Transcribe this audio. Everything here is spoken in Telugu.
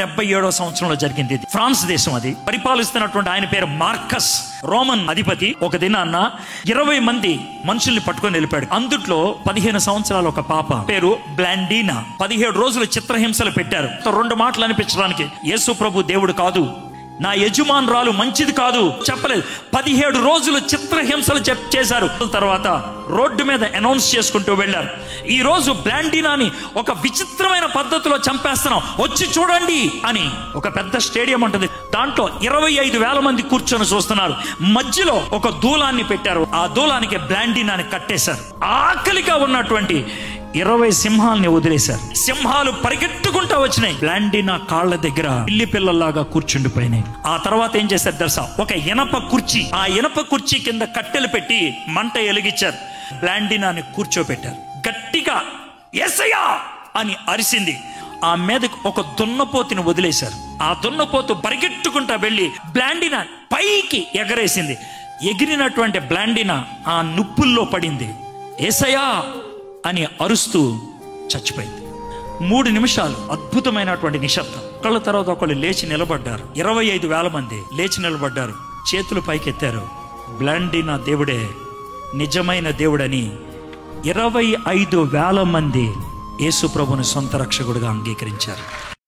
177వ సంవత్సరంలో జరిగింది. ఇది ఫ్రాన్స్ దేశం. అది పరిపాలిస్తున్నటువంటి ఆయన పేరు మార్కస్, రోమన్ అధిపతి. ఒక దినాన్న 20 మంది మనుషుల్ని పట్టుకొని వెళ్ళిపోయాడు. అందుట్లో 15 సంవత్సరాల ఒక పాప పేరు బ్లాండీనా. 17 రోజులు చిత్రహింసలు పెట్టారు. 2 మాటలు అనిపించడానికి, యేసు ప్రభు దేవుడు కాదు, నా యజమానురాలు మంచిది కాదు చెప్పలేదు. 17 రోజులు చిత్రహింసలు చేశారు. తర్వాత రోడ్డు మీద అనౌన్స్ చేసుకుంటూ వెళ్ళారు, ఈ రోజు బ్లాండీనాని ఒక విచిత్రమైన పద్ధతిలో చంపేస్తున్నాం, వచ్చి చూడండి అని. ఒక పెద్ద స్టేడియం ఉంటుంది, దాంట్లో 25,000 మంది కూర్చొని చూస్తున్నారు. మధ్యలో ఒక దూలాన్ని పెట్టారు, ఆ దూలానికి బ్లాండీనాని కట్టేశారు. ఆకలిగా ఉన్నటువంటి 20 సింహాలని వదిలేశారు. సింహాలు పరిగెట్టుకుంటా వచ్చినాయి. బ్లాండీనా కాళ్ళ దగ్గర పిల్లి పిల్లల్లాగా కూర్చుండిపోయినాయి. ఆ తర్వాత ఏం చేశారు తెలుసా? ఒక ఇనప కుర్చీ, ఆ ఇనప కుర్చీ కింద కట్టెలు పెట్టి మంట ఎలిగించారు. బ్లాండీనాని కూర్చోబెట్టారు. గట్టిగా యేసయ్యా అని అరిసింది. ఆ మీదకి ఒక దున్నపోతుని వదిలేశారు. ఆ దున్నపోతు పరిగెట్టుకుంటా వెళ్ళి బ్లాండీనా పైకి ఎగరేసింది. ఎగిరినటువంటి బ్లాండీనా ఆ నుప్పుల్లో పడింది. యేసయ్యా అని అరుస్తూ చచ్చిపోయింది. 3 నిమిషాలు అద్భుతమైనటువంటి నిశ్శబ్దం. ఒకళ్ళ తర్వాత ఒకళ్ళు లేచి నిలబడ్డారు. 25,000 మంది లేచి నిలబడ్డారు, చేతులు పైకెత్తారు. బ్లాండీనా దేవుడే నిజమైన దేవుడని 25,000 మంది యేసు ప్రభుని సొంత రక్షకుడిగా అంగీకరించారు.